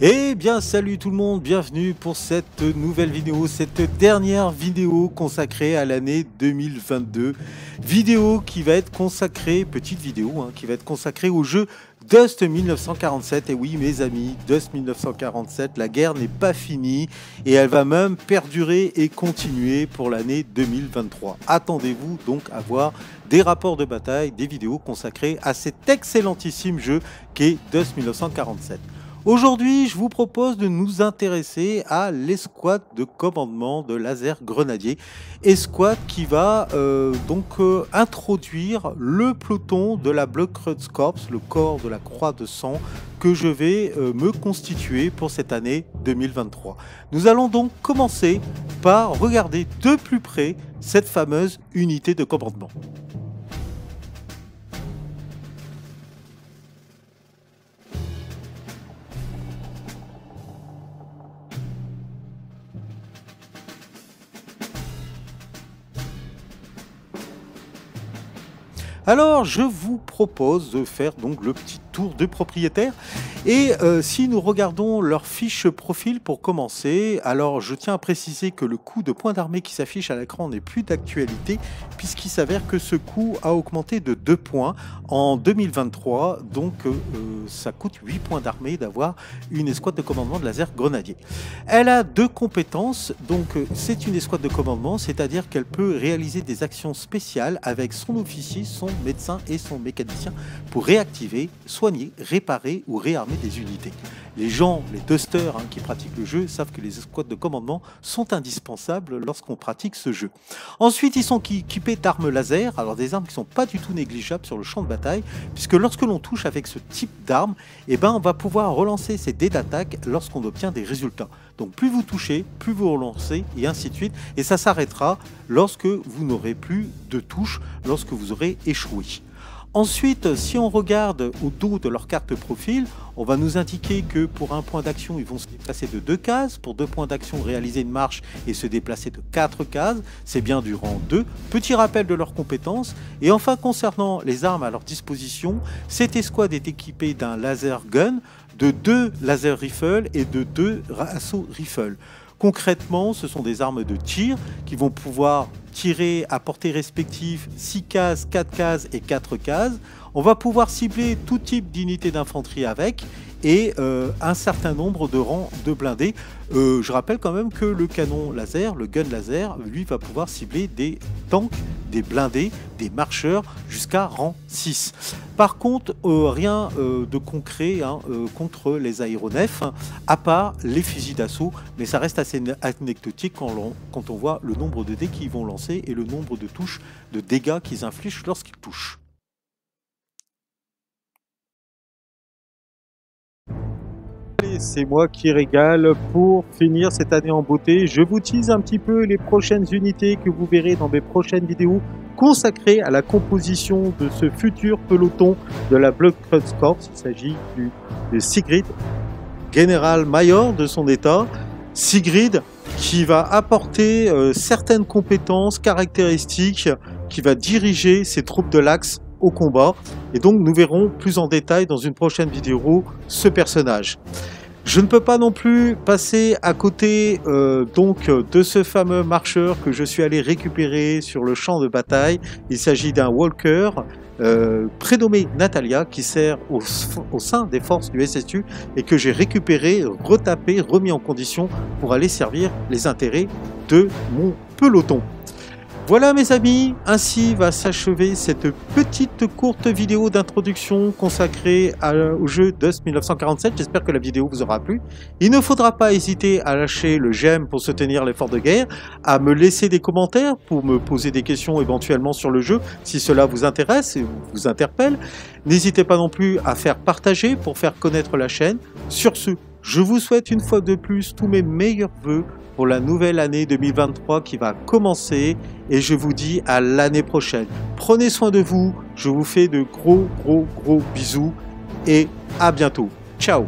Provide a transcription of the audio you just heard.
Eh bien salut tout le monde, bienvenue pour cette nouvelle vidéo, cette dernière vidéo consacrée à l'année 2022. Vidéo qui va être consacrée, petite vidéo, qui va être consacrée au jeu Dust 1947. Et oui mes amis, Dust 1947, la guerre n'est pas finie et elle va même perdurer et continuer pour l'année 2023. Attendez-vous donc à voir des rapports de bataille, des vidéos consacrées à cet excellentissime jeu qu'est Dust 1947. Aujourd'hui, je vous propose de nous intéresser à l'escouade de commandement de laser grenadier. Escouade qui va introduire le peloton de la Blood Corps, le corps de la croix de sang, que je vais me constituer pour cette année 2023. Nous allons donc commencer par regarder de plus près cette fameuse unité de commandement. Alors, je vous propose de faire donc le petit tour de propriétaire. Et si nous regardons leur fiche profil pour commencer, alors je tiens à préciser que le coût de points d'armée qui s'affiche à l'écran n'est plus d'actualité, puisqu'il s'avère que ce coût a augmenté de 2 points en 2023. Donc, ça coûte 8 points d'armée d'avoir une escouade de commandement de laser grenadier. Elle a 2 compétences. Donc, c'est une escouade de commandement, c'est-à-dire qu'elle peut réaliser des actions spéciales avec son officier, son médecin et son mécanicien pour réactiver, soigner, réparer ou réarmer des unités. Les gens, les dusters qui pratiquent le jeu savent que les escouades de commandement sont indispensables lorsqu'on pratique ce jeu. Ensuite, ils sont équipés d'armes laser, alors des armes qui ne sont pas du tout négligeables sur le champ de bataille, puisque lorsque l'on touche avec ce type d'arme, on va pouvoir relancer ses dés d'attaque lorsqu'on obtient des résultats. Donc plus vous touchez, plus vous relancez, et ainsi de suite, et ça s'arrêtera lorsque vous n'aurez plus de touches, lorsque vous aurez échoué. Ensuite, si on regarde au dos de leur carte profil, on va nous indiquer que pour un point d'action, ils vont se déplacer de 2 cases. Pour 2 points d'action, réaliser une marche et se déplacer de 4 cases. C'est bien du rang 2. Petit rappel de leurs compétences. Et enfin, concernant les armes à leur disposition, cette escouade est équipée d'un laser gun, de 2 laser rifles et de 2 assaut rifles. Concrètement, ce sont des armes de tir qui vont pouvoir tirer à portée respective 6 cases, 4 cases et 4 cases. On va pouvoir cibler tout type d'unité d'infanterie avec et un certain nombre de rangs de blindés. Je rappelle quand même que le canon laser, le gun laser, lui va pouvoir cibler des tanks, des blindés, des marcheurs jusqu'à rang 6. Par contre, rien de concret contre les aéronefs, à part les fusils d'assaut, mais ça reste assez anecdotique quand on voit le nombre de dés qu'ils vont lancer et le nombre de touches de dégâts qu'ils infligent lorsqu'ils touchent. C'est moi qui régale pour finir cette année en beauté. Je vous tease un petit peu les prochaines unités que vous verrez dans mes prochaines vidéos consacrées à la composition de ce futur peloton de la Blood Corps. Il s'agit de Sigrid, général-major de son état. Sigrid qui va apporter certaines compétences, caractéristiques, qui va diriger ses troupes de l'Axe au combat. Et donc nous verrons plus en détail dans une prochaine vidéo ce personnage. Je ne peux pas non plus passer à côté de ce fameux marcheur que je suis allé récupérer sur le champ de bataille. Il s'agit d'un walker prénommé Natalia qui sert au sein des forces du SSU et que j'ai récupéré, retapé, remis en condition pour aller servir les intérêts de mon peloton. Voilà mes amis, ainsi va s'achever cette petite courte vidéo d'introduction consacrée au jeu Dust 1947. J'espère que la vidéo vous aura plu. Il ne faudra pas hésiter à lâcher le j'aime pour soutenir l'effort de guerre, à me laisser des commentaires pour me poser des questions éventuellement sur le jeu si cela vous intéresse et vous interpelle. N'hésitez pas non plus à faire partager pour faire connaître la chaîne. Sur ce, je vous souhaite une fois de plus tous mes meilleurs vœux pour la nouvelle année 2023 qui va commencer et je vous dis à l'année prochaine. Prenez soin de vous, je vous fais de gros bisous et à bientôt. Ciao.